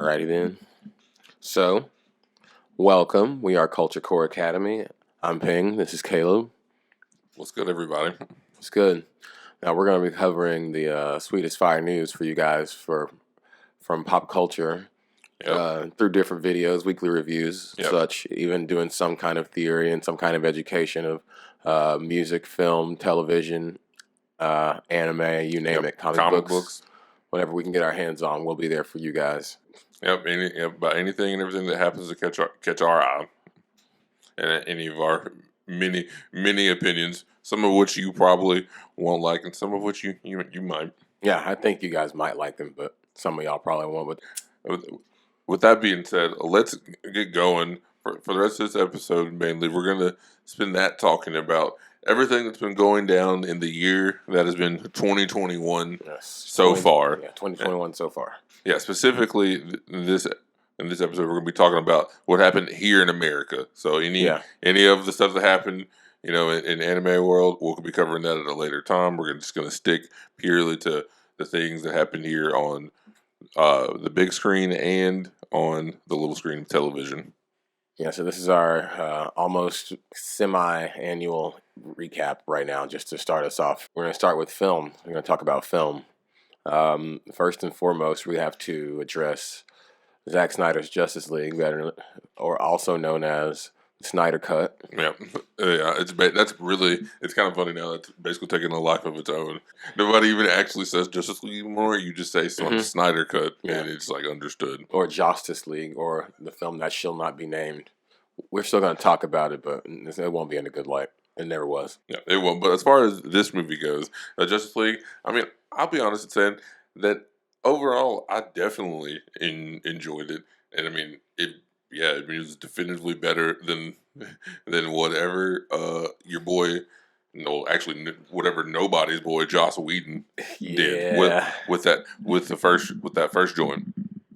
Alrighty then. So, welcome. We are Culture Core Academy. I'm Ping. This is Caleb. What's good, everybody? It's good. Now we're going to be covering the sweetest fire news for you guys from pop culture through different videos, weekly reviews, such. Even doing some kind of theory and some kind of education of music, film, television, anime, you name it, comic books. Whatever we can get our hands on, we'll be there for you guys. About anything and everything that happens to catch our eye, and any of our many opinions, some of which you probably won't like, and some of which you might. Yeah, I think you guys might like them, but some of y'all probably won't. But with that being said, let's get going. For the rest of this episode, mainly, we're going to spend that talking about everything that's been going down in the year that has been 2021 far. Yeah, 2021 so far. Yeah, specifically in this episode, we're going to be talking about what happened here in America. So any of the stuff that happened, in anime world, we'll be covering that at a later time. We're just going to stick purely to the things that happened here on the big screen and on the little screen of television. Yeah, so this is our almost semi-annual recap right now, just to start us off. We're going to start with film. We're going to talk about film. First and foremost, we have to address Zack Snyder's Justice League, or also known as the Snyder Cut. Yeah, it's kind of funny now. It's basically taking a life of its own. Nobody even actually says Justice League anymore. You just say Snyder Cut, and it's like understood. Or Justice League, or the film that shall not be named. We're still going to talk about it, but it won't be in a good light. It never was. Yeah, it won't. But as far as this movie goes, Justice League, I mean, I'll be honest in saying that overall, I definitely enjoyed it. And I mean, it was definitively better than whatever your boy, whatever nobody's boy Joss Whedon did with that first joint.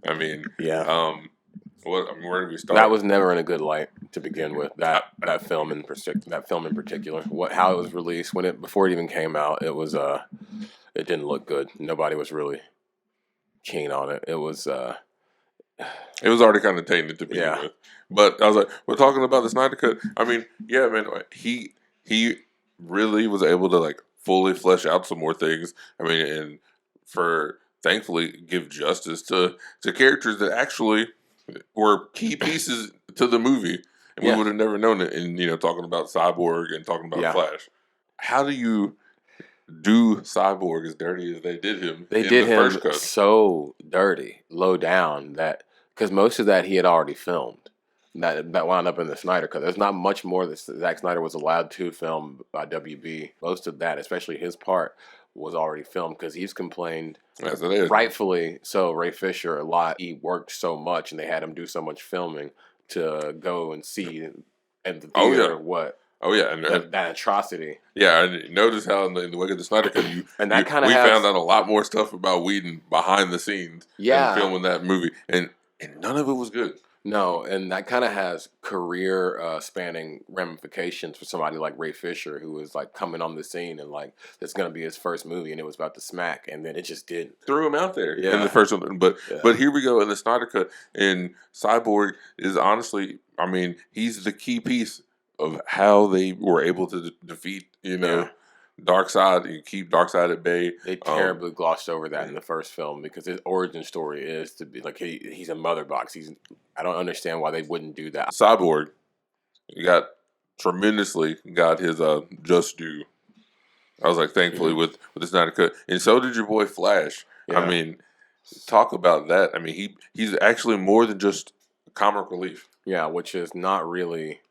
I mean, where do we start? That was never in a good light to begin with. That film in particular, how it was released before it even came out, it was it didn't look good. Nobody was really keen on it. It was already kind of tainted to begin with. But I was like, we're talking about the Snyder Cut. I mean, yeah, man, he really was able to like fully flesh out some more things. I mean, and thankfully give justice to characters that actually were key pieces to the movie, and we would have never known it. And talking about Cyborg and talking about Flash, how do you do Cyborg as dirty as they did him? They did him first cut? So dirty, low down, that because most of that he had already filmed. That wound up in the Snyder Cut. There's not much more that Zack Snyder was allowed to film by WB. Most of that, especially his part, was already filmed because he's complained, rightfully so, Ray Fisher a lot. He worked so much and they had him do so much filming to go and see at the theater that atrocity. Yeah, I noticed how in the wake of the Snyder Cut, we found out a lot more stuff about Whedon behind the scenes in filming that movie, and none of it was good. No, and that kind of has career spanning ramifications for somebody like Ray Fisher, who was like coming on the scene and like it's going to be his first movie, and it was about to smack, and then it just didn't. Threw him out there in the first one, but here we go in the Snyder Cut, and Cyborg is honestly, I mean, he's the key piece of how they were able to defeat, Darkseid. You keep Darkseid at bay. They terribly glossed over that in the first film because his origin story is to be like he's a mother box. I don't understand why they wouldn't do that. Cyborg got his just due. I was like, thankfully with this Snyder Cut, and so did your boy Flash. Yeah. I mean, talk about that. I mean, he's actually more than just comic relief. Yeah, which is not really.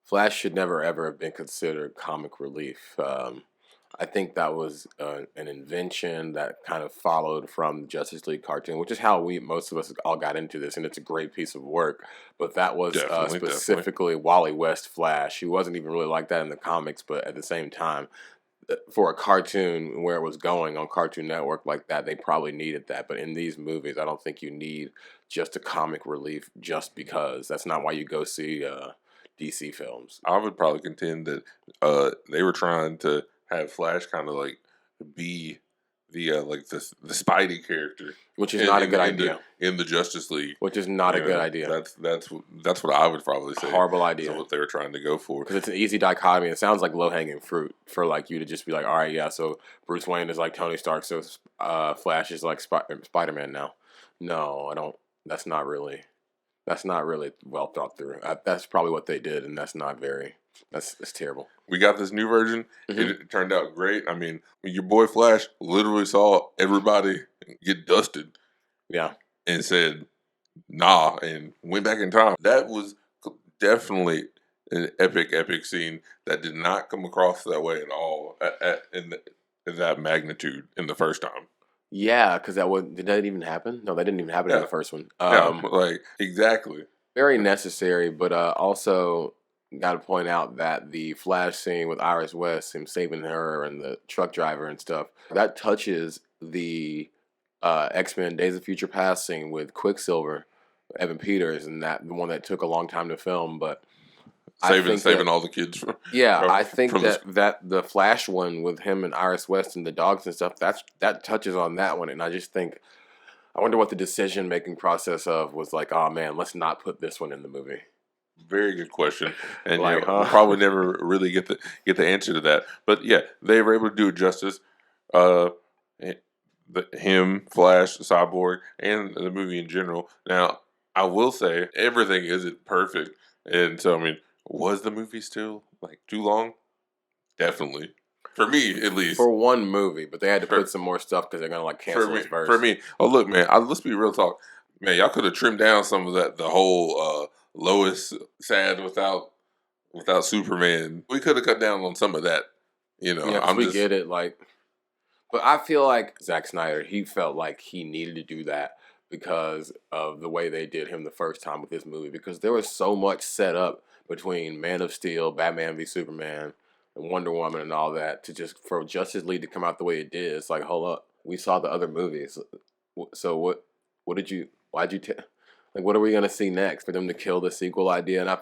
Flash should never ever have been considered comic relief. I think that was an invention that kind of followed from the Justice League cartoon, which is how most of us all got into this, and it's a great piece of work. But that was specifically Wally West Flash. He wasn't even really like that in the comics, but at the same time, for a cartoon where it was going on Cartoon Network like that, they probably needed that. But in these movies, I don't think you need just a comic relief just because. That's not why you go see DC films. I would probably contend that they were trying to have Flash kind of like be like the Spidey character, which is not a good idea. In the Justice League, which is not a good idea. That's what I would probably say. Horrible idea. Is what they were trying to go for, because it's an easy dichotomy. It sounds like low hanging fruit for like you to just be like, all right, yeah. So Bruce Wayne is like Tony Stark, so Flash is like Spider-Man now. No, I don't. That's not really well thought through. That's probably what they did, and that's not very. That's terrible. We got this new version. It turned out great. I mean, your boy Flash literally saw everybody get dusted. Yeah. And said, nah, and went back in time. That was definitely an epic scene that did not come across that way at all in that magnitude in the first time. Yeah, because did that even happen? No, that didn't even happen in the first one. Exactly. Very necessary, but also got to point out that the Flash scene with Iris West, him saving her and the truck driver and stuff, that touches the X-Men Days of Future Past scene with Quicksilver, Evan Peters, and that the one that took a long time to film, but saving all the kids from. I think that the Flash one with him and Iris West and the dogs and stuff, that touches on that one, and I just think I wonder what the decision making process of was like. Oh man, let's not put this one in the movie. Very good question, and we'll probably never really get the answer to that. But yeah, they were able to do it justice. Him, Flash, Cyborg, and the movie in general. Now, I will say everything isn't perfect, and so I mean, was the movie still like too long? Definitely, for me at least. For one movie, but they had to put some more stuff because they're gonna like cancel his verse. For me, look, man, let's be real talk, man. Y'all could have trimmed down some of that. The whole Lois sad without Superman. We could have cut down on some of that. Get it, like. But I feel like Zack Snyder, he felt like he needed to do that because of the way they did him the first time with this movie. Because there was so much set up between Man of Steel, Batman v Superman, and Wonder Woman and all that for Justice League to come out the way it did. It's like, hold up, we saw the other movies. So what what are we going to see next? For them to kill the sequel idea? And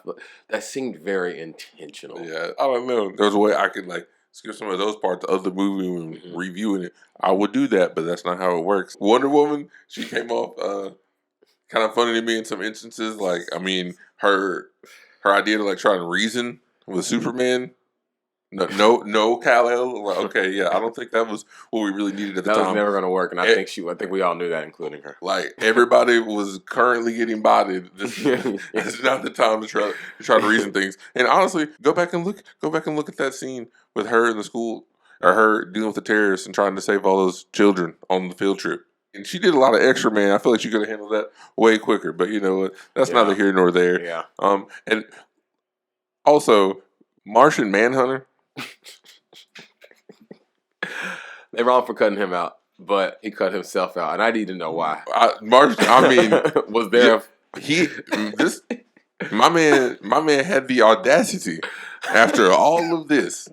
that seemed very intentional. Yeah, I don't know. There's a way I could skip some of those parts of the movie when reviewing it. I would do that, but that's not how it works. Wonder Woman, she came off kind of funny to me in some instances. Like, I mean, her idea to try to reason with Superman. No, Kal-El. Like, okay, yeah, I don't think that was what we really needed at the time. That was never going to work, and I think we all knew that, including her. Like, everybody was currently getting bodied. This is not the time to try to reason things. And honestly, go back and look at that scene with her in the school, or her dealing with the terrorists and trying to save all those children on the field trip. And she did a lot of extra, man. I feel like she could have handled that way quicker. But that's neither here nor there. Yeah. And also, Martian Manhunter. They're wrong for cutting him out, but he cut himself out, and I need to know why. Was there? My man had the audacity after all of this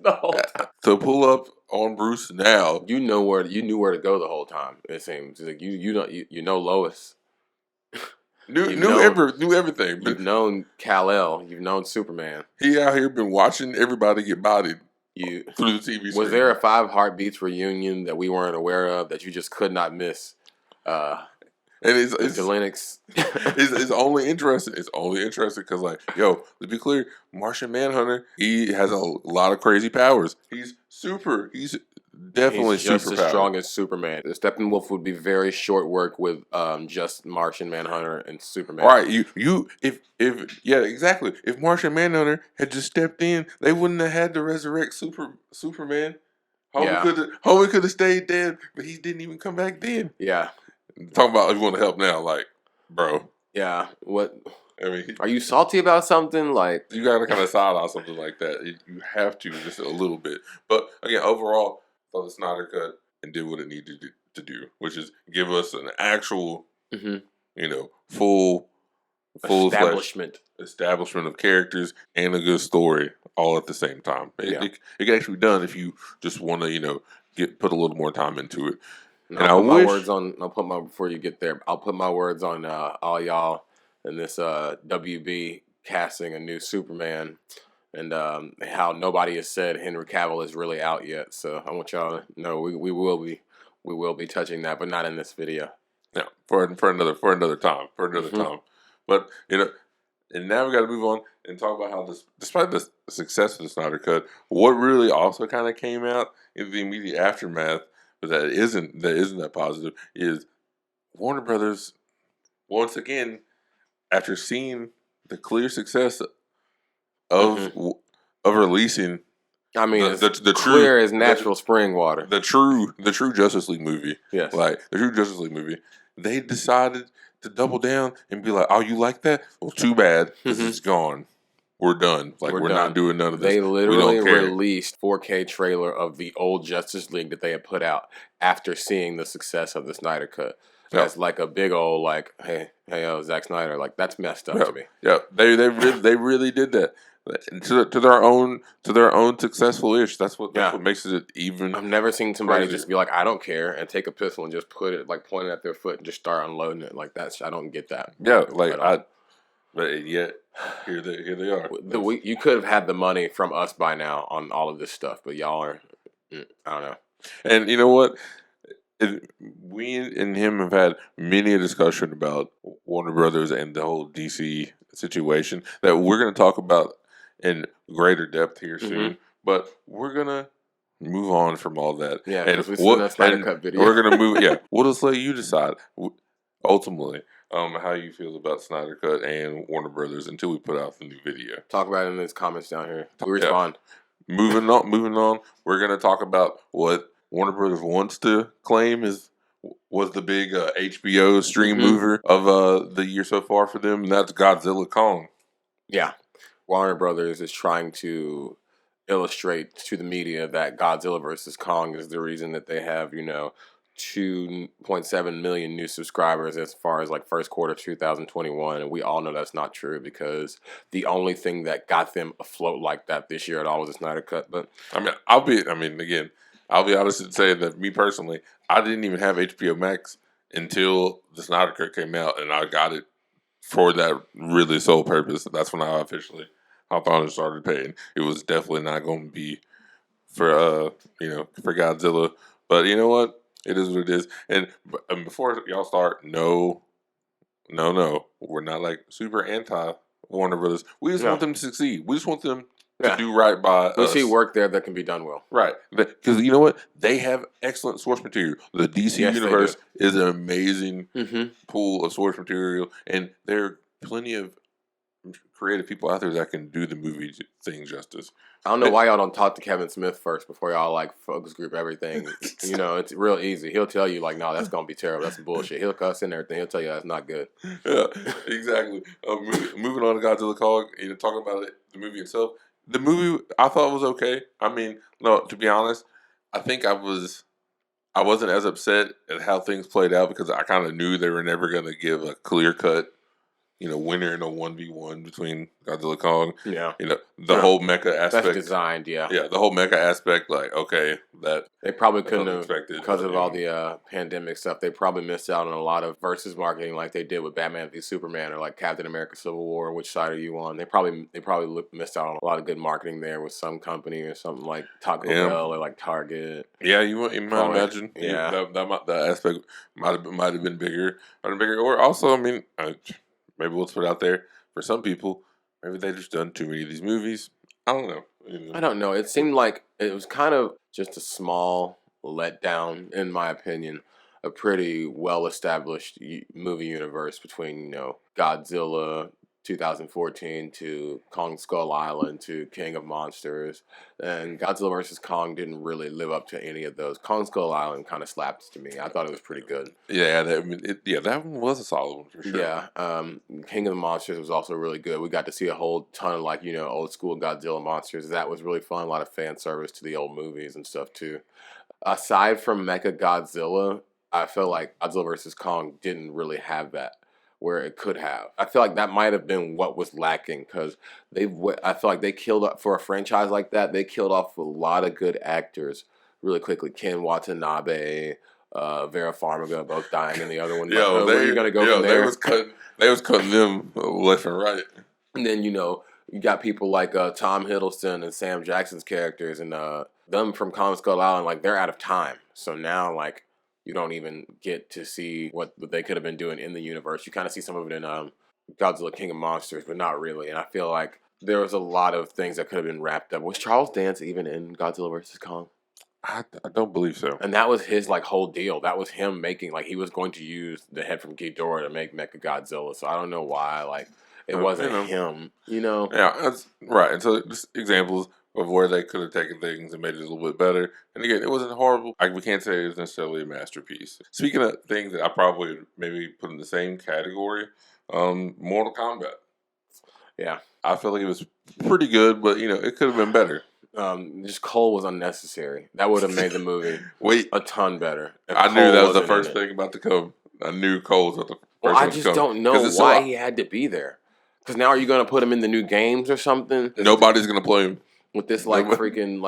to pull up on Bruce. Now you knew where to go the whole time. It seems like you know Lois. Knew everything. You've known Kal-El. You've known Superman. He out here been watching everybody get bodied through the TV screen. Was there a 5 Heartbeats reunion that we weren't aware of that you just could not miss? And it's Linux. it's only interesting. It's only interesting because, let's be clear, Martian Manhunter, he has a lot of crazy powers. He's super. He's definitely just as strong as Superman. The Steppenwolf would be very short work with just Martian Manhunter and Superman. Right. Exactly. If Martian Manhunter had just stepped in, they wouldn't have had to resurrect Superman. Homie could have stayed dead, but he didn't even come back then. Yeah. Talking about if you want to help now, bro. Yeah. What? I mean, are you salty about something? You got to kind of side on something like that. You have to just a little bit. But again, overall, I thought the Snyder cut and did what it needed to do, which is give us an actual, full establishment of characters and a good story all at the same time. It can actually be done if you just want to, put a little more time into it. Before you get there, I'll put my words on all y'all in this WB casting a new Superman, and how nobody has said Henry Cavill is really out yet. So I want y'all to know we will We will be touching that, but not in this video. Yeah, for another time. But and now we got to move on and talk about how this, despite the success of the Snyder Cut, what really also kind of came out in the immediate aftermath, but that isn't that positive, is Warner Brothers once again, after seeing the clear success of releasing. I mean, the clear as natural spring water. The true Justice League movie. Yes. Like, the true Justice League movie. They decided to double down and be like, oh, you like that? Well, too bad, because it's gone. We're done. Like, we're not doing none of this. They literally released 4K trailer of the old Justice League that they had put out after seeing the success of the Snyder Cut. That's like a big old, like, hey, Zack Snyder. Like, that's messed up to me. Yeah, they really did that. To their own successful ish. That's what makes it even. I've never seen somebody just be like, I don't care, and take a pistol and just put it, like, point it at their foot and just start unloading it. Like, I don't get that. Yeah, but yet here they are. You could have had the money from us by now on all of this stuff, but y'all are, I don't know. And you know what? We and him have had many a discussion about Warner Brothers and the whole DC situation that we're going to talk about in greater depth here soon. But we're going to move on from all that. Yeah, and we saw that Snyder Cut video. We're going to move. Yeah, we'll just let you decide ultimately how you feel about Snyder Cut and Warner Brothers until we put out the new video. Talk about it in those comments down here. We respond. Moving on. We're going to talk about what Warner Brothers wants to claim was the big HBO stream mover of the year so far for them, and that's Godzilla Kong. Yeah. Warner Brothers is trying to illustrate to the media that Godzilla versus Kong is the reason that they have, 2.7 million new subscribers as far as like first quarter 2021, and we all know that's not true because the only thing that got them afloat like that this year at all was the Snyder Cut. But I'll be honest and say that me personally, I didn't even have HBO Max until the Snyder Cut came out, and I got it for that really sole purpose. That's when I officially hopped on and started paying. It was definitely not going to be for Godzilla, but you know what? It is what it is. And before y'all start, no, we're not like super anti Warner Brothers. We just want them to succeed. We just want them to do right by us. We see work there that can be done well. Right. Because you know what? They have excellent source material. The DC universe is an amazing pool of source material, and there are plenty of creative people out there that can do the movie thing justice. I don't know why y'all don't talk to Kevin Smith first before y'all like focus group everything. It's real easy. He'll tell you like, no, that's gonna be terrible. That's bullshit. He'll cuss and everything. He'll tell you that's not good. Yeah, exactly. Moving on to Godzilla Kong, talking about the movie itself. The movie I thought was okay. I mean, no, to be honest, I think I wasn't as upset at how things played out because I kind of knew they were never going to give a clear cut, winner in a 1v1 between Godzilla Kong. Yeah. The whole mecha aspect. That's designed, yeah. Yeah, the whole mecha aspect, like, okay, that they probably couldn't have expected because of all the pandemic stuff. They probably missed out on a lot of versus marketing like they did with Batman v Superman or like Captain America Civil War. Which side are you on? They probably missed out on a lot of good marketing there with some company or something like Taco Bell or like Target. Yeah, you might imagine. Yeah, that aspect might have been bigger. Or also, I mean, maybe we'll put it out there for some people. Maybe they just done too many of these movies. I don't know. I don't know. It seemed like it was kind of just a small letdown, in my opinion. A pretty well-established movie universe between, Godzilla 2014 to Kong Skull Island to King of Monsters. And Godzilla vs. Kong didn't really live up to any of those. Kong Skull Island kind of slapped to me. I thought it was pretty good. Yeah, that one was a solid one for sure. Yeah, King of the Monsters was also really good. We got to see a whole ton of old school Godzilla monsters. That was really fun. A lot of fan service to the old movies and stuff too. Aside from Mecha Godzilla, I feel like Godzilla vs. Kong didn't really have that where it could have. I feel like that might have been what was lacking because I feel like they killed for a franchise like that. They killed off a lot of good actors really quickly. Ken Watanabe, Vera Farmiga, both dying, and the other one. Where are you gonna go from there? They was cutting them left and right. And then you got people like Tom Hiddleston and Sam Jackson's characters, and them from Kong Skull Island. Like they're out of time, so now like You don't even get to see what they could have been doing in the universe. You kind of see some of it in Godzilla King of Monsters, but not really. And I feel like there was a lot of things that could have been wrapped up. Was Charles Dance even in Godzilla vs. Kong? I don't believe so. And that was his like whole deal. That was him making like he was going to use the head from Ghidorah to make Mechagodzilla. So I don't know why like it wasn't him. You know? Yeah, that's right. And so just examples of where they could have taken things and made it a little bit better. And again, it wasn't horrible. We can't say it was necessarily a masterpiece. Speaking of things that I probably would maybe put in the same category, Mortal Kombat. Yeah, I feel like it was pretty good, but it could have been better. Just Cole was unnecessary. That would have made the movie a ton better. I knew that was the first thing about to come. I knew Cole was the first one to come. I just don't know why he had to be there. Because now are you going to put him in the new games or something? Nobody's going to play him. With this freaking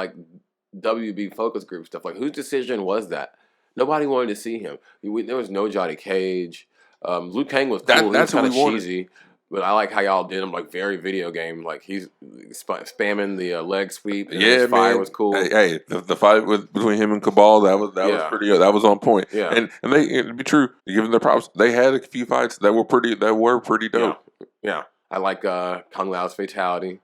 WB focus group stuff. Like whose decision was that? Nobody wanted to see him. There was no Johnny Cage. Liu Kang was cool. That's kind of cheesy. But I like how y'all did him like very video game. Like he's spamming the leg sweep. And his fire was cool. Hey, the fight between him and Cabal was pretty good. That was on point. Yeah, and they to be true, given their props, they had a few fights that were pretty dope. Yeah. I like Kung Lao's fatality.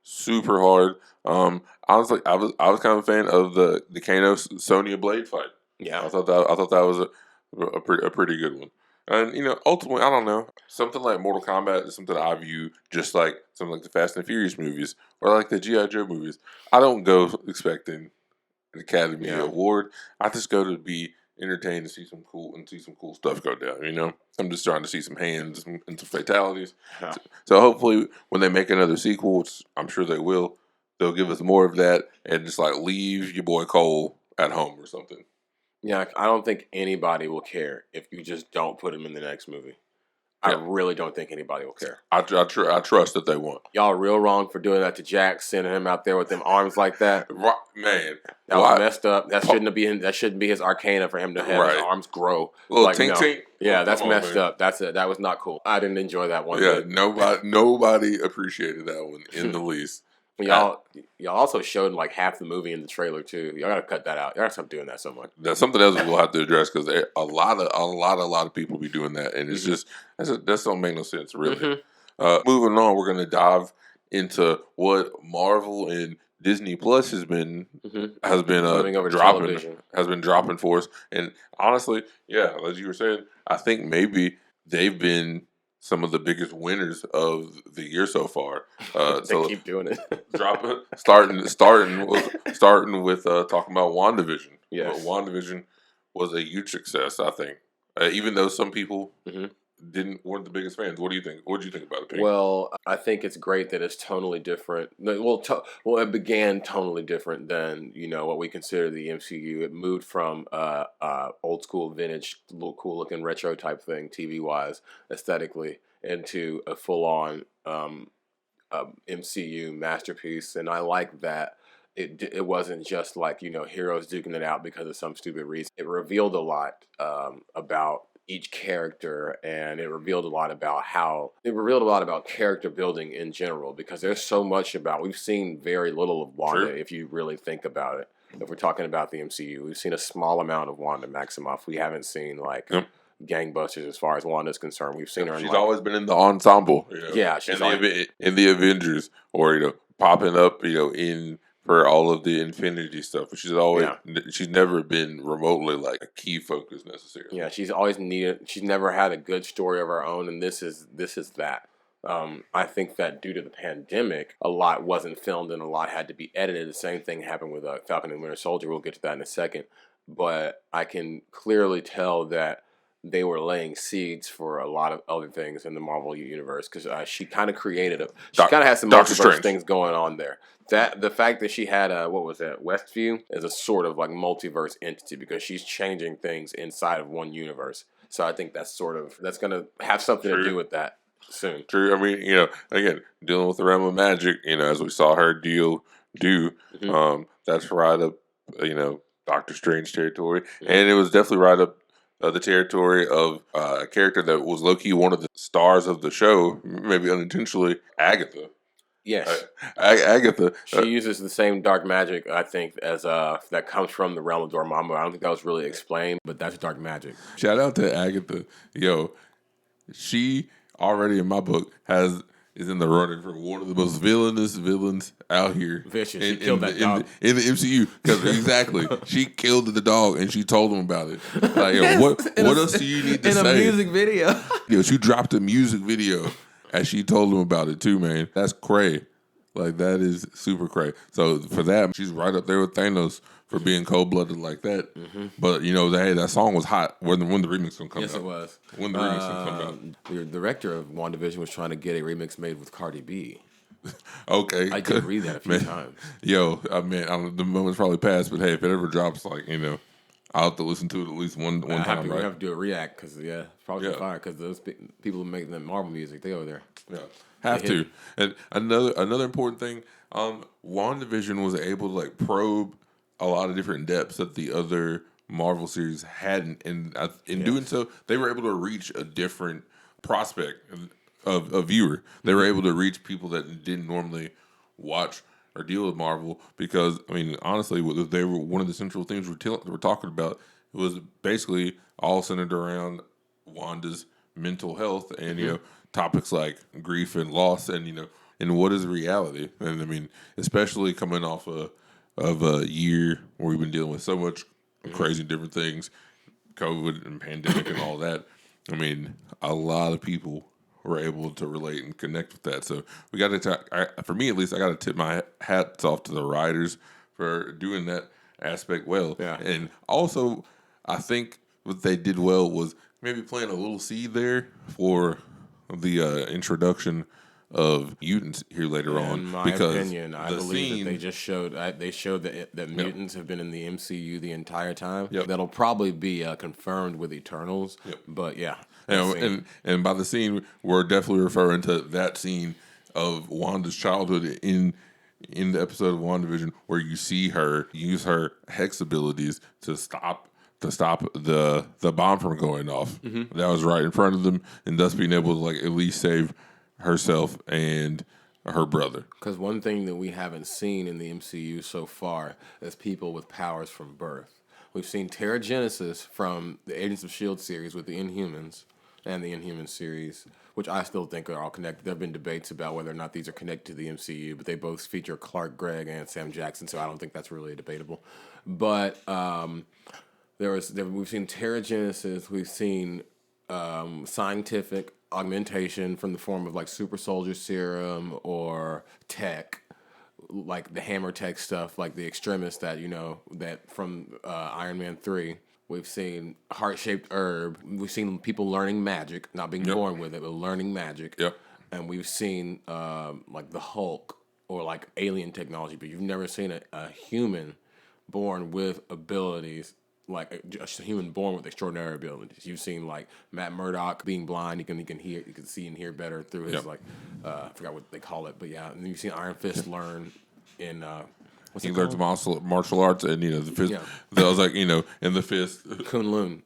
Super hard. Honestly, I was kind of a fan of the Kano Sonya Blade fight. Yeah, I thought that was a pretty good one. And ultimately, I don't know. Something like Mortal Kombat is something I view just like something like the Fast and Furious movies or like the G.I. Joe movies. I don't go expecting an Academy Award. I just go to be entertained and see some cool stuff go down. I'm just trying to see some hands and some fatalities. Yeah. So hopefully, when they make another sequel, which I'm sure they will, they'll give us more of that and just like leave your boy Cole at home or something. Yeah, I don't think anybody will care if you just don't put him in the next movie. I really don't think anybody will care. I trust that they won't. Y'all are real wrong for doing that to Jack, sending him out there with them arms like that. Man, that was messed up. That shouldn't be his arcana for him to have his arms grow. Tink. Yeah, that's messed up. That's it. That was not cool. I didn't enjoy that one. Yeah, nobody appreciated that one in the least. Y'all also showed like half the movie in the trailer too. Y'all gotta cut that out. Y'all gotta stop doing that so much. That's something else we'll have to address because a lot of people be doing that, and it's just that don't make no sense really. Mm-hmm. Moving on, we're gonna dive into what Marvel and Disney Plus has been dropping for us, and honestly, as you were saying, I think maybe they've been some of the biggest winners of the year so far. They keep doing it. starting with talking about Wandavision. Yes. Wandavision was a huge success, I think. Even though some people weren't the biggest fans. What do you think? What did you think about it, Pink? Well, I think it's great that it's tonally different. Well, it began tonally different than what we consider the MCU. It moved from old school, vintage, little cool looking retro type thing, TV wise, aesthetically, into a full on MCU masterpiece, and I like that. It wasn't just like heroes duking it out because of some stupid reason. It revealed a lot about each character, and it revealed a lot about character building in general, because there's so much we've seen very little of Wanda. True. If you really think about it. If we're talking about the MCU, we've seen a small amount of Wanda Maximoff. We haven't seen gangbusters as far as Wanda's concerned. We've seen her. She's always been in the ensemble. Yeah, she's in the Avengers, or popping up, in for all of the Infinity stuff. But she's never been remotely like a key focus necessarily. Yeah, she's always needed. She's never had a good story of her own, and this is that. I think that due to the pandemic, a lot wasn't filmed and a lot had to be edited. The same thing happened with Falcon and Winter Soldier. We'll get to that in a second. But I can clearly tell that they were laying seeds for a lot of other things in the Marvel universe, because she kind of created she kind of has some multiverse things going on there. That the fact that she had Westview is a sort of like multiverse entity, because she's changing things inside of one universe. So I think that's going to have something to do with that soon. True. I mean, again, dealing with the realm of magic, as we saw her do. That's right up, Doctor Strange territory, and it was definitely right up the territory of a character that was low-key one of the stars of the show, maybe unintentionally, Agatha. Yes. Agatha. She uses the same dark magic, I think, as that comes from the realm of Dormammu. I don't think that was really explained, but that's dark magic. Shout out to Agatha. Yo, she already in my book is in the running for one of the most villainous villains out here. Vicious. She killed that dog. In the MCU. Because exactly, she killed the dog and she told him about it. Like, yo, what else do you need to say? In a music video. Yo, she dropped a music video as she told him about it too, man. That's cray. Like, that is super cray. So for that, she's right up there with Thanos for being cold-blooded like that. Mm-hmm. But, you know, that song was hot when the remix gonna come out. Yes, it was. When the remix gonna come out. The director of WandaVision was trying to get a remix made with Cardi B. Okay. I did read that a few times. Yo, I mean, the moment's probably passed, but hey, if it ever drops, like, you know, I'll have to listen to it at least one time, right? We have to do a react because, probably fire because those people who make the Marvel music, they over there. Yeah. Have to. And another important thing, WandaVision was able to like probe a lot of different depths that the other Marvel series hadn't, and in doing so, they were able to reach a different prospect of a viewer. They were able to reach people that didn't normally watch or deal with Marvel because, I mean, honestly, they were one of the central themes we're talking about. It was basically all centered around Wanda's mental health and you know topics like grief and loss and you know and what is reality. And I mean, especially coming off of a year where we've been dealing with so much crazy different things, COVID and pandemic and all that. I mean, a lot of people were able to relate and connect with that. So we got to, for me at least, I got to tip my hats off to the writers for doing that aspect well. Yeah. And also, I think what they did well was maybe plant a little seed there for the introduction of mutants here later on. In my because opinion, I believe that they just showed that mutants have been in the MCU the entire time. Yep. That'll probably be confirmed with Eternals. Yep. But yeah, and by the scene, we're definitely referring to that scene of Wanda's childhood in the episode of WandaVision where you see her use her hex abilities to stop the bomb from going off. Mm-hmm. That was right in front of them, and thus being able to like at least save herself and her brother. Because one thing that we haven't seen in the MCU so far is people with powers from birth. We've seen Terrigenesis from the Agents of S.H.I.E.L.D. series with the Inhumans and the Inhumans series, which I still think are all connected. There have been debates about whether or not these are connected to the MCU, but they both feature Clark Gregg and Sam Jackson, so I don't think that's really debatable. But we've seen Terrigenesis, we've seen scientific augmentation from the form of like super soldier serum or tech, like the hammer tech stuff, like the extremists that from Iron Man 3. We've seen heart-shaped herb. We've seen people learning magic, not being born with it, but learning magic. Yep. And we've seen like the Hulk or like alien technology, but you've never seen a human born with abilities, like a human born with extraordinary abilities. You've seen like Matt Murdock being blind; he can hear, you can see and hear better through his I forgot what they call it, but yeah. And you've seen Iron Fist learn in he learns martial arts and the fist. Yeah. That was like in the fist. Kunlun,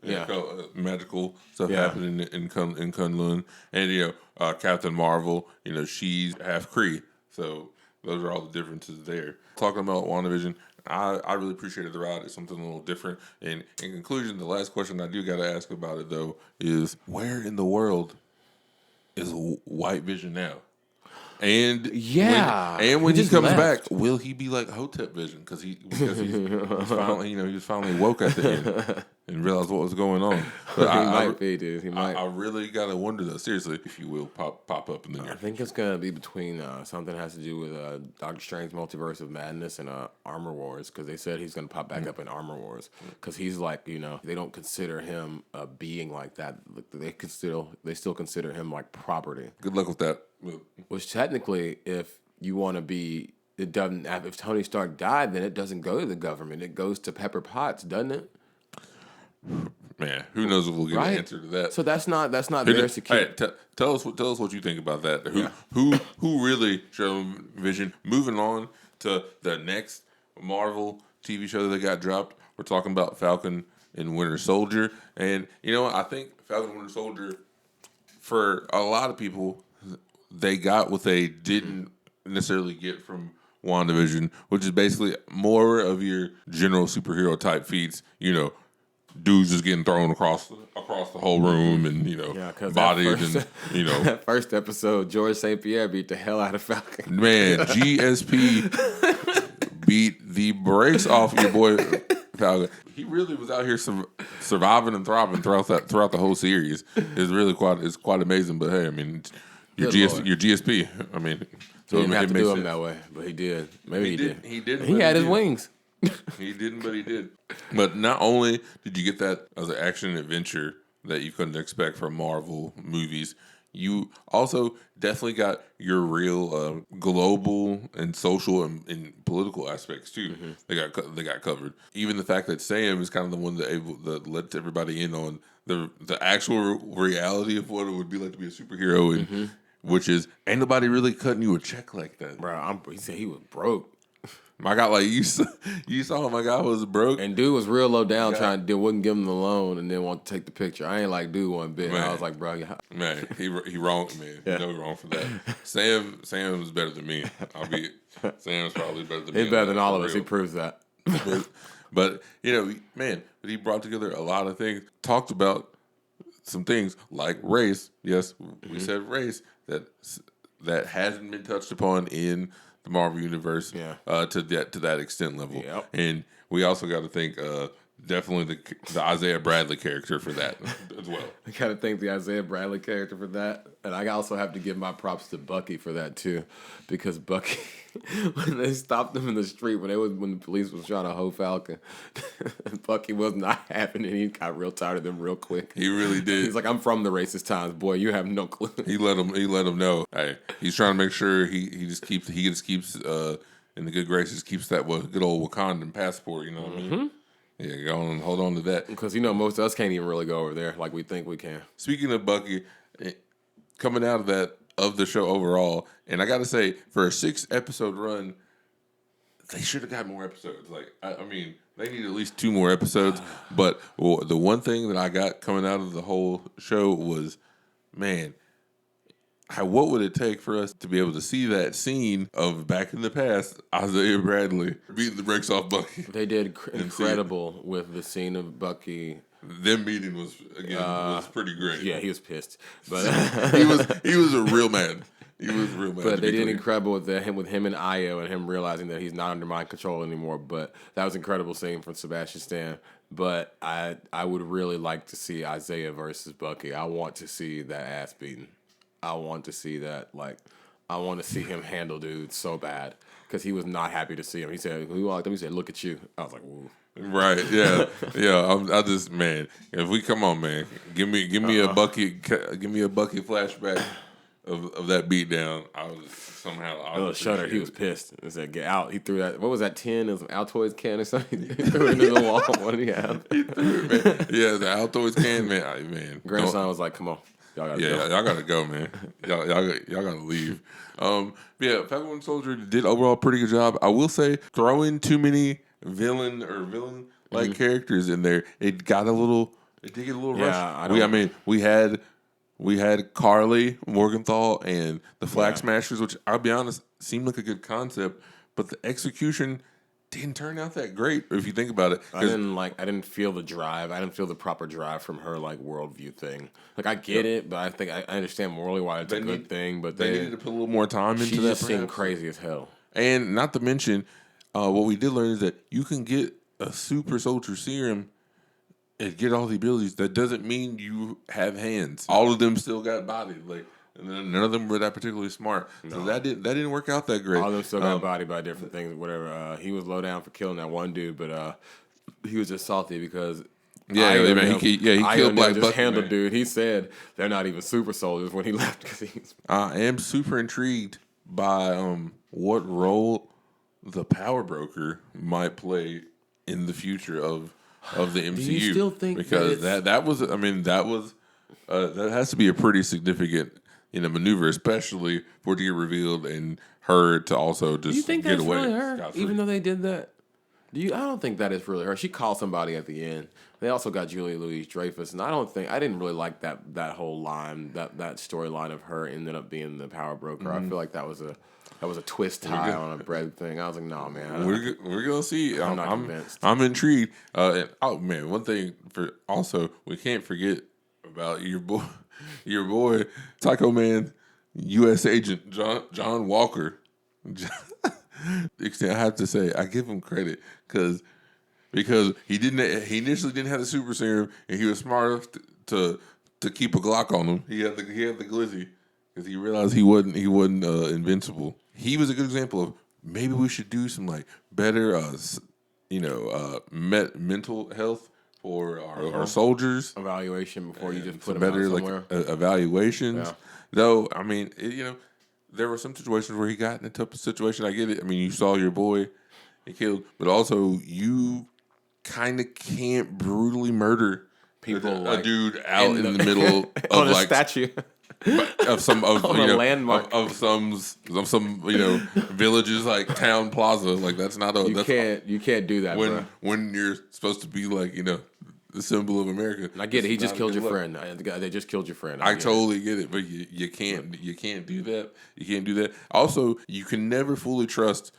magical stuff happening in Kunlun, and Captain Marvel. She's half Kree, so those are all the differences there. Talking about WandaVision. I really appreciated the ride. It's something a little different. And in conclusion, the last question I do got to ask about it, though, is where in the world is White Vision now? And when he comes back, will he be like Hotep Vision? Because he's finally, he was finally woke at the end and realized what was going on. But he might be, dude. He might. I really gotta wonder though, seriously, if you will pop up in the near. I think it's gonna be between something that has to do with Doctor Strange Multiverse of Madness and Armor Wars, because they said he's gonna pop back up in Armor Wars because he's like they don't consider him a being like that. They still consider him like property. Good luck with that. Which technically, if you want to be, it doesn't. If Tony Stark died, then it doesn't go to the government. It goes to Pepper Potts, doesn't it? Man, who knows if we'll get an answer to that? So that's not theirs to keep. Hey, tell us what you think about that. Who really showed Vision? Moving on to the next Marvel TV show that they got dropped. We're talking about Falcon and Winter Soldier, and I think Falcon and Winter Soldier, for a lot of people, they got what they didn't necessarily get from WandaVision, which is basically more of your general superhero type feats. Dudes just getting thrown across the whole room, and bodied, and that first episode, George St. Pierre beat the hell out of Falcon. Man, GSP beat the brakes off your boy Falcon. He really was out here surviving and thriving throughout the whole series. It's quite amazing. But hey, I mean, your GSP. I mean, so he didn't have to do him that way, but he did. Maybe he did. He did. He had his wings. He didn't, but he did. But not only did you get that as an action adventure that you couldn't expect from Marvel movies, you also definitely got your real global and social and political aspects too. Mm-hmm. They got covered. Even the fact that Sam is kind of the one that lets everybody in on the actual reality of what it would be like to be a superhero, and which is ain't nobody really cutting you a check like that, bro. He said he was broke. My guy, like you saw my guy was broke, and dude was real low down, wouldn't give him the loan, and then want to take the picture. I ain't like dude one bit. Man. I was like, bro, man, he wrong, man. Yeah. He wrong for that. Sam is better than me. Sam's probably better than me. He's better than all of us. He proves that. But man, but he brought together a lot of things. Talked about some things like race. Yes, we said race that hasn't been touched upon in the Marvel Universe to that extent level. Yep. And we also got to think definitely the Isaiah Bradley character for that as well. I got to thank the Isaiah Bradley character for that. And I also have to give my props to Bucky for that too. Because Bucky, when they stopped him in the street, when the police was trying to hoe Falcon, Bucky was not having it. He got real tired of them real quick. He really did. He's like, I'm from the racist times, boy. You have no clue. He let him know. Hey, he's trying to make sure he just keeps in the good graces, keeps that good old Wakandan passport. You know what I mean? Yeah, go on and hold on to that. Because, most of us can't even really go over there like we think we can. Speaking of Bucky, coming out of the show overall, and I got to say, for a 6-episode run, they should have got more episodes. Like, I mean, they need at least 2 more episodes. But the one thing that I got coming out of the whole show was, man, what would it take for us to be able to see that scene of back in the past, Isaiah Bradley beating the brakes off Bucky? They did incredible with the scene of Bucky. Them meeting was pretty great. Yeah, he was pissed, but he was a real man. He was real man. But they did incredible with him and Io, and him realizing that he's not under my control anymore. But that was an incredible scene from Sebastian Stan. But I would really like to see Isaiah versus Bucky. I want to see that ass beating. I want to see that. Like, I want to see him handle dudes so bad because he was not happy to see him. He said, "Who walked up?" He said, "Look at you." I was like, "Woo." Right? Yeah, yeah. I just, man, if we come on, man, give me a Bucky flashback of that beatdown. I was shudder. He was pissed. He said, "Get out." He threw that. What was that tin? It was an Altoids can or something. He threw it into the wall. What did he have? He threw it, man. Yeah, the Altoids can, man. Grandson was like, "Come on." Y'all gotta go, man. Y'all gotta leave. Falcon Winter Soldier did overall a pretty good job. I will say, throwing too many villain like characters in there, it did get a little rushed. We had Carly Morgenthau and the Flag Smashers, which I'll be honest seemed like a good concept, but the execution didn't turn out that great if you think about it. I didn't feel the drive. I didn't feel the proper drive from her worldview thing. Like, I get it, but I think I understand morally why it's a good thing. But they needed to put a little more time into that. She just seemed crazy as hell. And not to mention, what we did learn is that you can get a super soldier serum and get all the abilities. That doesn't mean you have hands. All of them still got bodies. And none of them were that particularly smart. No. So that didn't work out that great. All of them still got bodied by different things, whatever. He was low down for killing that one dude, but he was just salty because he killed Black Bucky. Handled dude. He said they're not even super soldiers when he left. I am super intrigued by what role the Power Broker might play in the future of the MCU. Do you still think because that has to be a pretty significant maneuver, especially for it to get revealed and her to also just get away. Really her? Even though they did that? I don't think that is really her. She called somebody at the end. They also got Julia Louis-Dreyfus, and I didn't really like that whole line, that storyline of her ended up being the Power Broker. I feel like that was That was a twist tie on a bread thing. I was like, no, man. We're gonna see. I'm not convinced. I'm intrigued. And, oh man, one thing for also we can't forget about your boy, Psycho Man, U.S. Agent John Walker. I have to say, I give him credit because he initially didn't have the super serum, and he was smart enough to keep a Glock on him. He had the glizzy because he realized he wasn't invincible. He was a good example of maybe we should do some like better mental health for our soldiers. Evaluation before you just put them better out somewhere. like evaluations. Yeah. Though I mean, there were some situations where he got in a tough situation. I get it. I mean, you saw your boy get killed, but also you kind of can't brutally murder people a dude out in the middle of on a like statue of some of on a landmark of some villages like town plaza. Like that's not a you can't do that when you're supposed to be like the symbol of America. I get it. He just killed your friend. They just killed your friend. I totally get it, but you can't do that. You can't do that. Also, you can never fully trust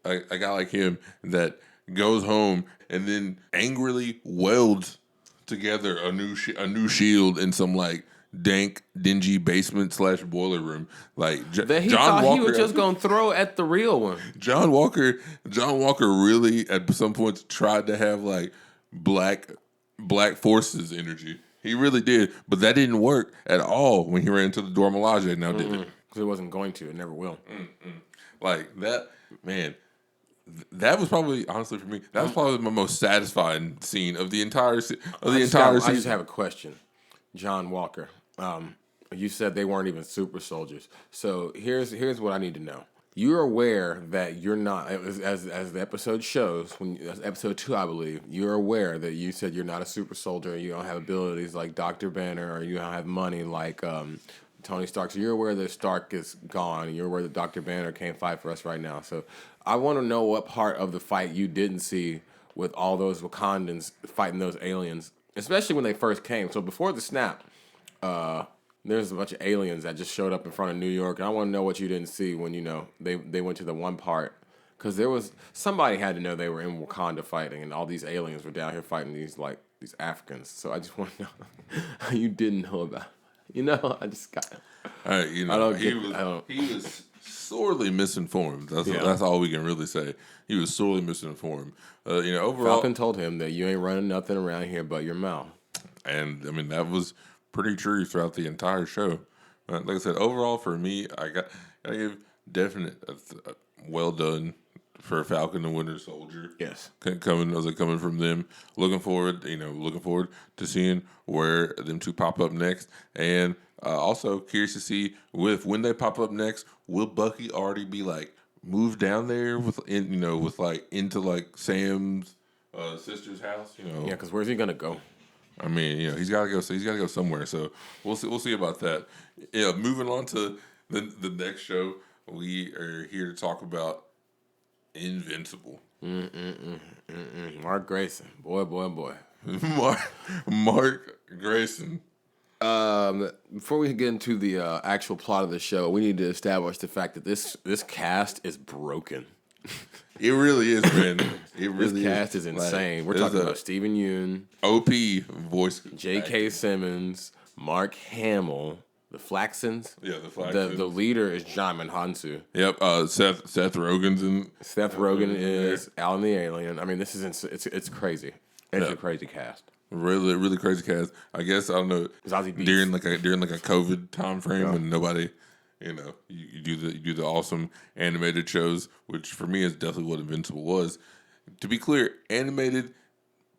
a guy like him that goes home and then angrily welds together a new shield in some like dank, dingy basement / boiler room. Like that he thought he was just gonna throw at the real one. John Walker really at some points tried to have like black forces energy. He really did, but that didn't work at all when he ran into the Dora Milaje. Now did it? Because it wasn't going to. It never will. Like that, man. That was probably, honestly, for me, that was probably my most satisfying scene of the entire season. I just have a question, John Walker. You said they weren't even super soldiers. So here's what I need to know. You're aware that you're not, as the episode shows, episode 2, I believe, you're aware that you said you're not a super soldier, you don't have abilities like Dr. Banner, or you don't have money like Tony Stark. So you're aware that Stark is gone, and you're aware that Dr. Banner can't fight for us right now. So I want to know what part of the fight you didn't see with all those Wakandans fighting those aliens, especially when they first came. So before the snap, there's a bunch of aliens that just showed up in front of New York, and I want to know what you didn't see when they went to the one part, because somebody had to know they were in Wakanda fighting, and all these aliens were down here fighting these Africans. So I just want to know how you didn't know about it. I just got. He was sorely misinformed. That's all we can really say. He was sorely misinformed. Overall, Falcon told him that you ain't running nothing around here but your mouth. And I mean that was pretty true throughout the entire show. Like I said, overall for me, I give definite well done for Falcon and Winter Soldier. Yes, coming from them. Looking forward to seeing where them two pop up next, and also curious to see when they pop up next. Will Bucky already be like moved down there into like Sam's sister's house? Yeah, because where's he gonna go? I mean, he's got to go. So he's got to go somewhere. So we'll see about that. Yeah, moving on to the next show, we are here to talk about Invincible. Mark Grayson, boy. Mark Grayson. Before we get into the actual plot of the show, we need to establish the fact that this cast is broken. It really is, man. This cast is insane. We're talking about Steven Yeun, OP voice, J.K. Simmons, Mark Hamill, the Flaxons. Yeah, the Flaxons. The leader is Djimon Hounsou. Yep. Seth Rogen's in. Seth Rogen is Alan the Alien. I mean, this is it's crazy. It's a crazy cast. Really, really crazy cast. I guess I don't know. During like a COVID time frame when nobody, you do the awesome animated shows, which for me is definitely what Invincible was. To be clear, animated.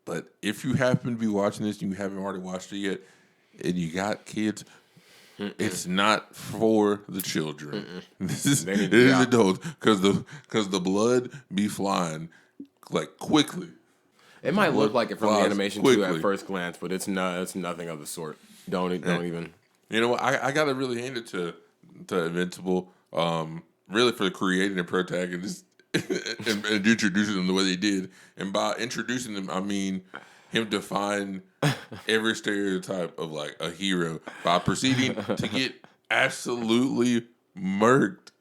But if you happen to be watching this and you haven't already watched it yet, and you got kids, it's not for the children. This is adults because the blood be flying like quickly. It might look like it from the animation too at first glance, but it's not. It's nothing of the sort. Don't even. You know what? I gotta really hand it to Invincible. Really for creating a protagonist and introducing them the way they did. And by introducing them, I mean him define every stereotype of like a hero by proceeding to get absolutely murked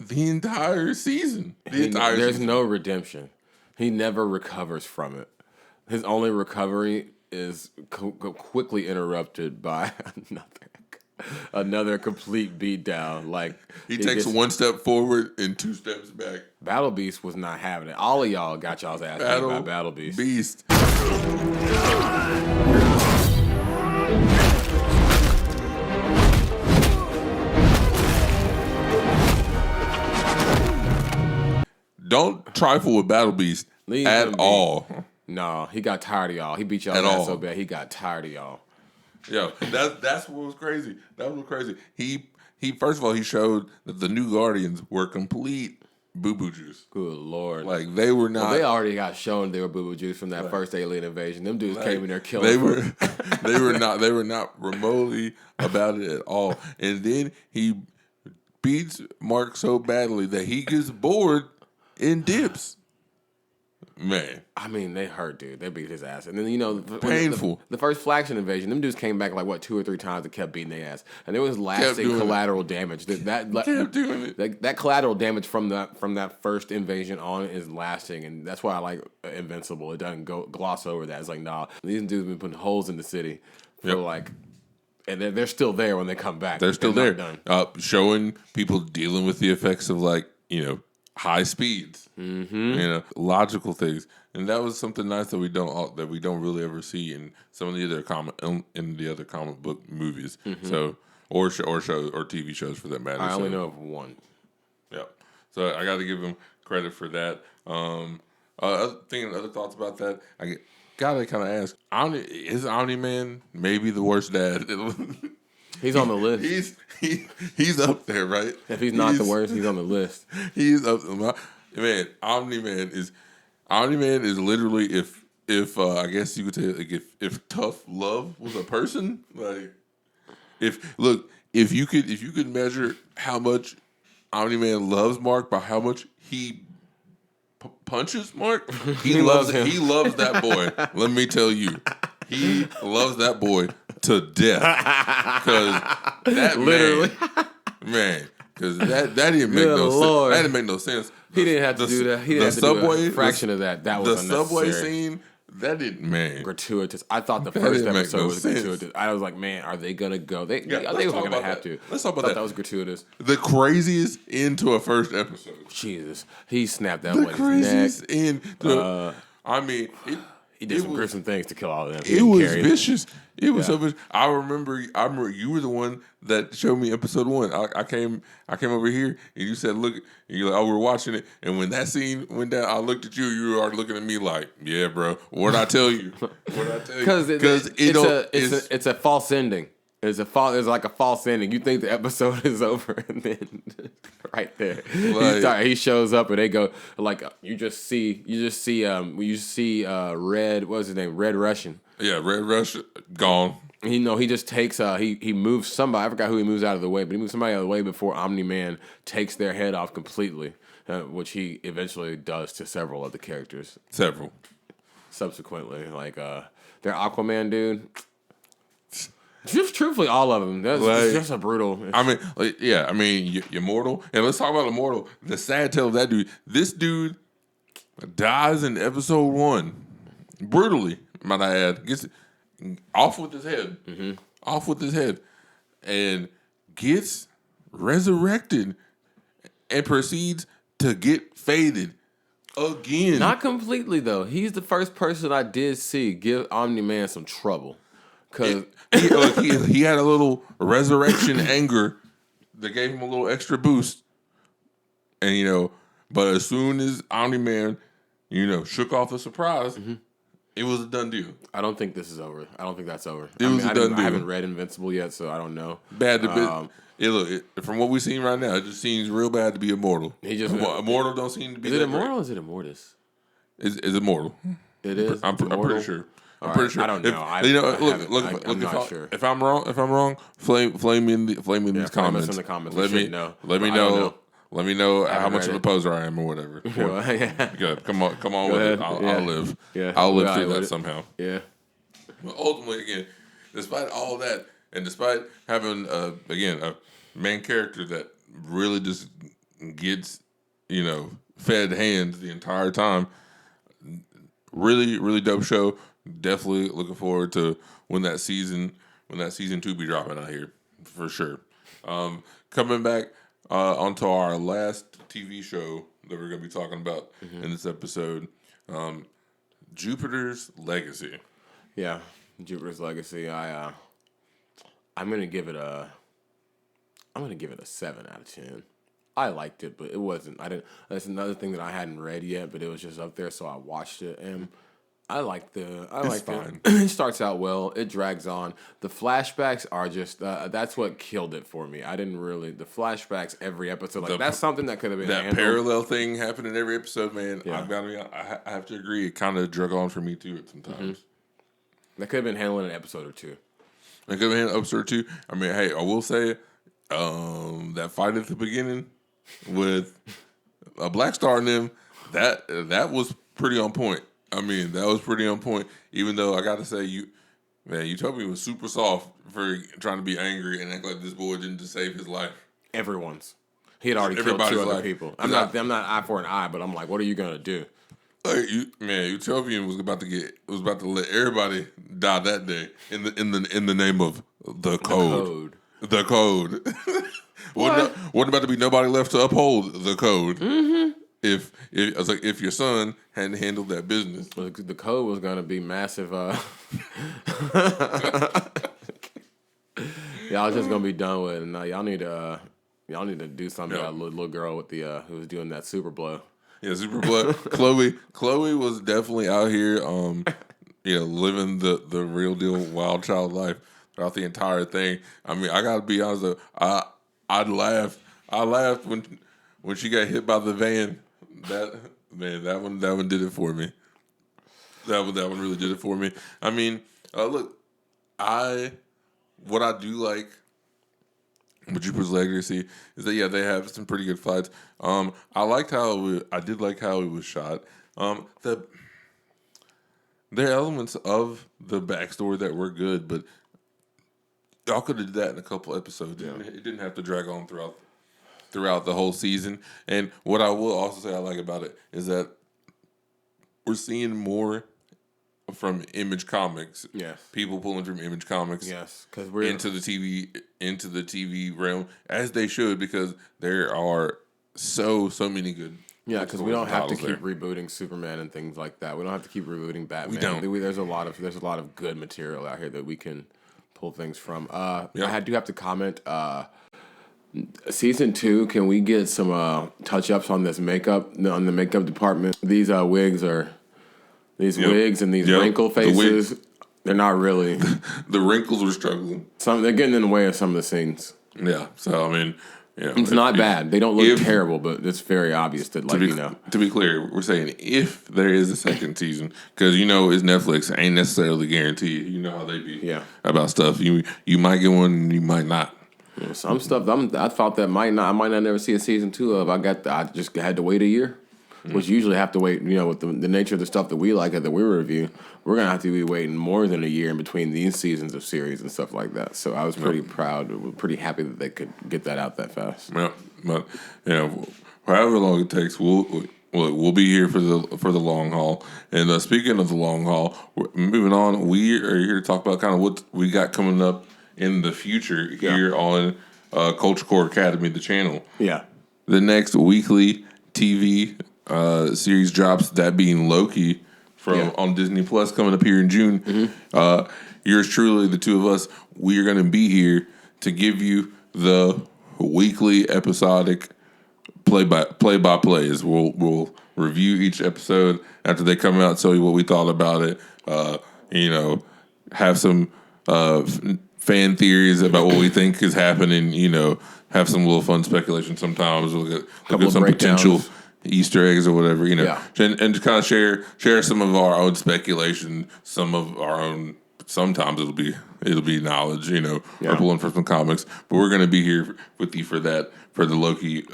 the entire season. There's no redemption. He never recovers from it. His only recovery is quickly interrupted by another complete beatdown. Like he takes one step forward and 2 steps back. Battle Beast was not having it. All of y'all got y'all's ass beat by Battle Beast. Don't trifle with Battle Beast at all. No, he got tired of y'all. He beat y'all ass so bad. He got tired of y'all. Yo, that's what was crazy. That was crazy. He first of all, he showed that the new Guardians were complete boo-boo juice. Good Lord. Like, they were not... Well, they already got shown they were boo-boo juice from that first alien invasion. Them dudes came in there killing they were not remotely about it at all. And then he beats Mark so badly that he gets bored and dips. Man. I mean, they hurt, dude. They beat his ass. And then, painful. The first Faction invasion, them dudes came back like, 2 or 3 times and kept beating their ass. And there was lasting collateral damage. Kept doing it. That collateral damage from that first invasion on is lasting. And that's why I like Invincible. It doesn't gloss over that. It's like, nah, these dudes have been putting holes in the city for and they're still there when they come back. They're still there. Showing people dealing with the effects of high speeds, logical things, and that was something nice that we don't really ever see in some of the other comic book movies. So or shows or TV shows for that matter. I only know of one. Yeah, so I got to give him credit for that. Other thoughts about that? I gotta kind of ask: is Omni-Man maybe the worst dad? He's on the list. He's up there, right? If he's not the worst, he's on the list. He's up there. Man, Omni-Man is literally if I guess you could say if tough love was a person, if you could measure how much Omni-Man loves Mark by how much he punches Mark, he loves him. He loves that boy. Let me tell you, he loves that boy to death, because that literally man, because that didn't make no sense. That didn't make no sense. He didn't have to do that. He didn't have to do a fraction of that. That was unnecessary. The subway scene. That didn't, gratuitous. I thought the first episode was gratuitous. I was like, man, are they gonna go? They were gonna have to. Let's talk about that. That was gratuitous. The craziest end to a first episode. Jesus, he snapped that lady's neck. End. He did some gruesome things to kill all of them. It was vicious. It was so vicious. I remember you were the one that showed me episode 1. I came over here and you said, look, and you're like, oh, we're watching it. And when that scene went down, I looked at you. You were already looking at me like, yeah, bro. What'd I tell you? Because it's a false ending. It's like a false ending. You think the episode is over, and then right there, he shows up, and they go you just see Red. What's his name? Red Russian. Yeah, Red Russian gone. He just takes he moves somebody. I forgot who he moves out of the way, but he moves somebody out of the way before Omni-Man takes their head off completely, which he eventually does to several of the characters. Subsequently, their Aquaman dude. Just truthfully, all of them. That's just a brutal. Immortal. And let's talk about Immortal. The sad tale of that dude. This dude dies in episode 1. Brutally, might I add. Gets off with his head. Mm-hmm. Off with his head. And gets resurrected and proceeds to get faded again. Not completely, though. He's the first person I did see give Omni-Man some trouble. Because he had a little resurrection anger that gave him a little extra boost. And, but as soon as Omni-Man, shook off the surprise, it was a done deal. I don't think this is over. I don't think that's over. It was a done deal. I haven't read Invincible yet, so I don't know. Bad to from what we've seen right now, it just seems real bad to be immortal. Immortal don't seem to be. Is it immortal or is it immortus? It's immortal. It is. I'm pretty sure. I'm pretty sure. I don't know. I'm not sure. If I'm wrong, flame me in these comments. Us in the comments. Let me know. Let me know how much of a poser I am or whatever. Good. Come on with it. I'll live. Yeah. I'll live through that somehow. Yeah. But ultimately, again, despite all that, and despite having a main character that really just gets, fed hands the entire time. Really, really dope show. Definitely looking forward to when that season 2 be dropping out here for sure. Coming back onto our last TV show that we're going to be talking about in this episode, Jupiter's Legacy. Yeah, Jupiter's Legacy. I'm gonna give it a 7 out of 10. I liked it, but it wasn't. I didn't. That's another thing that I hadn't read yet, but it was just up there, so I watched it, and I liked it. It starts out well. It drags on. The flashbacks are just that's what killed it for me. I didn't really the flashbacks every episode. That's something that could have been that handled. Parallel thing happened in every episode, man. Yeah. I have to agree. It kind of drug on for me too at sometimes. That could have been handled in an episode or two. It could have been an episode or two. I mean, hey, I will say that fight at the beginning with a Black Star in them, that was pretty on point. I mean, that was pretty on point. Even though I got to say, Utopia was super soft for trying to be angry and act like this boy didn't just save his life. Everyone's. He had already killed 2 other people. I'm not eye for an eye, but I'm like, what are you gonna do? Like, Utopian was about to let everybody die that day in the name of the code. The code. Wasn't about to be nobody left to uphold the code. Mm-hmm. If I was like, if your son hadn't handled that business, the code was gonna be massive. Y'all just gonna be done with it. Now y'all need to do something about little girl with the who was doing that super blow. Yeah, super blow. Chloe was definitely out here, living the real deal wild child life throughout the entire thing. I mean, I gotta be honest though, I laughed when she got hit by the van. That one did it for me. That one really did it for me. I mean, look, what I do like with Jupiter's Legacy is that they have some pretty good fights. I did like how it was shot. There are elements of the backstory that were good, but y'all could have did that in a couple episodes. Yeah. It didn't have to drag on throughout the whole season. And what I will also say I like about it is that we're seeing more from Image Comics. Yes. People pulling from Image Comics. Yes, because we're into the TV realm, as they should, because there are so many good. Yeah, because we don't have to keep rebooting Superman and things like that. We don't have to keep rebooting Batman. We don't. There's a lot of good material out here that we can pull things from. I do have to comment. Season 2, can we get some touch-ups on this makeup, on the makeup department? These wigs and these wrinkle faces, they're not really. The wrinkles are struggling. They're getting in the way of some of the scenes. Yeah, so I mean, it's not bad. They don't look terrible, but it's very obvious that, To be clear, we're saying if there is a second season, because it's Netflix, ain't necessarily guaranteed. You know how they be about stuff. You might get one, you might not. Yeah, some stuff I thought that I might not never see a season 2 of. I just had to wait a year, which you usually have to wait. With the nature of the stuff that we like that we review, we're gonna have to be waiting more than a year in between these seasons of series and stuff like that. So I was pretty proud, pretty happy that they could get that out that fast. Yeah, but however long it takes, we'll be here for the long haul. And speaking of the long haul, moving on, we are here to talk about kind of what we got coming up in the future here on Culture Core Academy, the channel. Yeah. The next weekly TV series drops, that being Loki on Disney Plus, coming up here in June. Mm-hmm. Yours truly, the two of us, we are going to be here to give you the weekly episodic play-by-plays. We'll review each episode after they come out, tell you what we thought about it. Have some fan theories about what we think is happening. Have some little fun speculation sometimes. Look at some potential Easter eggs or whatever. And just kind of share some of our own speculation, some of our own. Sometimes it'll be knowledge, or pulling from some comics. But we're going to be here with you for that, for the Loki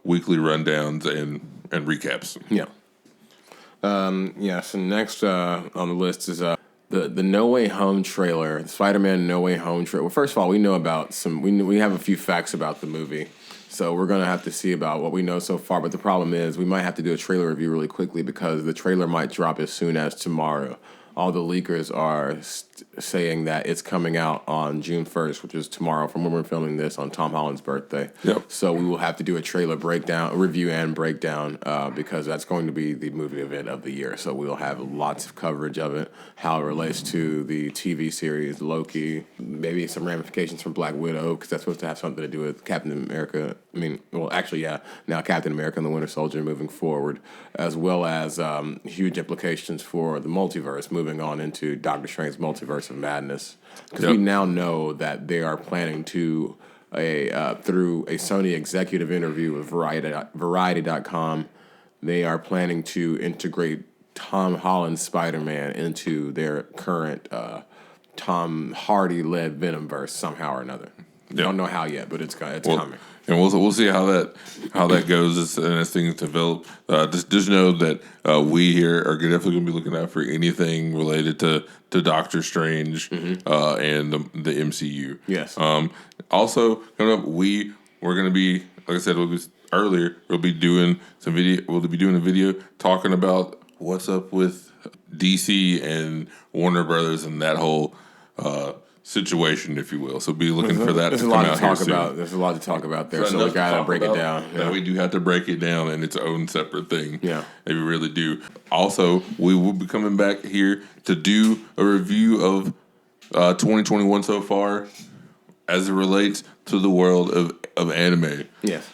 weekly rundowns and recaps. Yeah. So next on the list is the No Way Home trailer, Spider-Man No Way Home trailer. Well, first of all, we know about we have a few facts about the movie. So we're going to have to see about what we know so far. But the problem is we might have to do a trailer review really quickly because the trailer might drop as soon as tomorrow. All the leakers are saying that it's coming out on June 1st, which is tomorrow from when we're filming this on Tom Holland's birthday. Yep. So we will have to do a trailer review and breakdown because that's going to be the movie event of the year. So we'll have lots of coverage of it, how it relates to the TV series Loki, maybe some ramifications from Black Widow because that's supposed to have something to do with Captain America. Now Captain America and the Winter Soldier moving forward, as well as huge implications for the multiverse moving on into Doctor Strange's Multiverse of Madness. Because we now know that they are planning to, through a Sony executive interview with Variety.com, they are planning to integrate Tom Holland's Spider-Man into their current Tom Hardy-led Venomverse somehow or another. Don't know how yet, but it's coming. And we'll see how that goes as things develop. Just know that we here are definitely going to be looking out for anything related to Doctor Strange and the MCU. Yes. Also coming up, we're going to be, like I said earlier, we'll be doing some video. We'll be doing a video talking about what's up with DC and Warner Brothers and that whole situation, if you will. So be looking for that. There's a lot to talk about. There's a lot to talk about there, so we gotta break it down. Yeah. We do have to break it down in its own separate thing. Yeah, we really do. Also, we will be coming back here to do a review of 2021 so far, as it relates to the world of anime. Yes.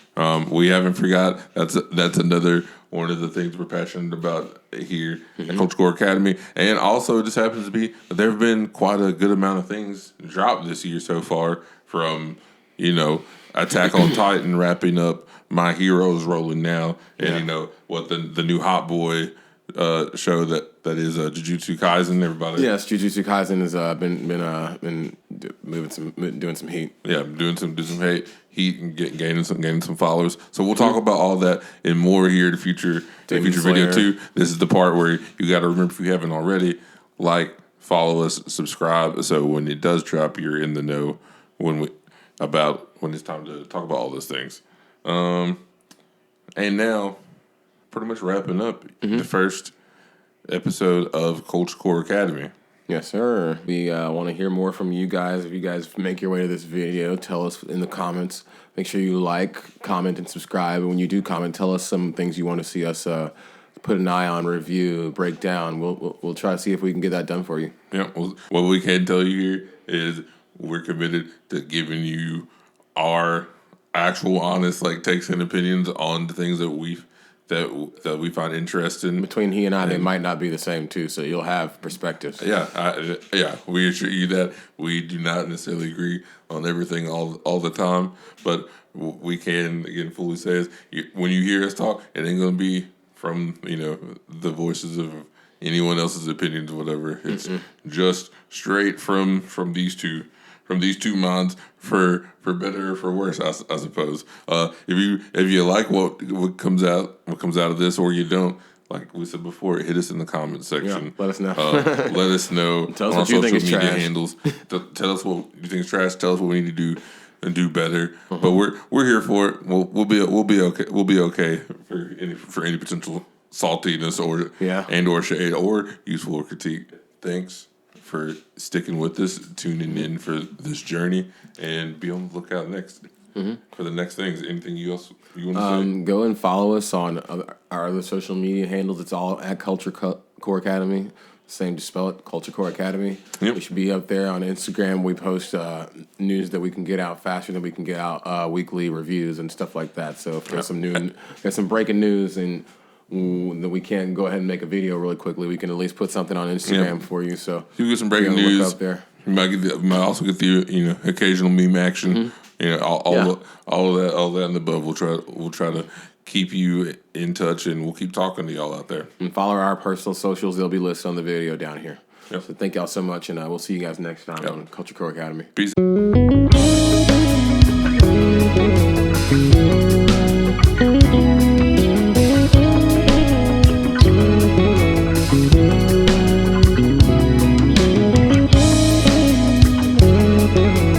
We haven't forgot. That's another one of the things we're passionate about here at Culture Core Academy. And also, it just happens to be that there have been quite a good amount of things dropped this year so far from, Attack on Titan wrapping up, My Heroes rolling now, and, the new Hot Boy show that is Jujutsu Kaisen. Everybody, yes, Jujutsu Kaisen has been doing some heat. Yeah, doing some heat and gaining some followers. So we'll talk about all that and more here in the future video too. This is the part where you got to remember, if you haven't already, follow us, subscribe, so when it does drop, you're in the know when it's time to talk about all those things. And now, pretty much wrapping up the first episode of Culture Core Academy. Yes, sir. We want to hear more from you guys. If you guys make your way to this video, tell us in the comments. Make sure you like, comment, and subscribe. And when you do comment, tell us some things you want to see us put an eye on, review, break down. We'll try to see if we can get that done for you. Yeah. Well, what we can tell you here is we're committed to giving you our actual, honest, takes and opinions on the things that we find interesting. Between he and I, they might not be the same too, so you'll have perspectives. Yeah, we assure you that we do not necessarily agree on everything all the time, but we can, again, fully say is when you hear us talk, it ain't going to be from, the voices of anyone else's opinions or whatever. It's just straight from these two. From these two minds, for better or for worse, I suppose. If you like what comes out of this, or you don't, like we said before, hit us in the comments section. Yeah, let us know. Let us know. Tell us on what you social think is media trash. handles. Tell us what you think is trash. Tell us what we need to do and do better. But we're here for it. We'll be okay. We'll be okay for any potential saltiness or shade or useful critique. Thanks for sticking with us, tuning in for this journey, and be on the lookout for the next things. Anything else you want to say? Go and follow us on our other social media handles. It's all at Culture Core Academy. Same to spell it, Culture Core Academy. Yep. We should be up there on Instagram. We post news that we can get out faster than we can get out weekly reviews and stuff like that. So if there's there's some breaking news and that we can go ahead and make a video really quickly, we can at least put something on Instagram for you. So you get some breaking news look up there. You might also get the occasional meme action. All of that and above. We'll try to keep you in touch, and we'll keep talking to y'all out there. And follow our personal socials; they'll be listed on the video down here. Yep. So thank y'all so much, and we'll see you guys next time on Culture Core Academy. Peace.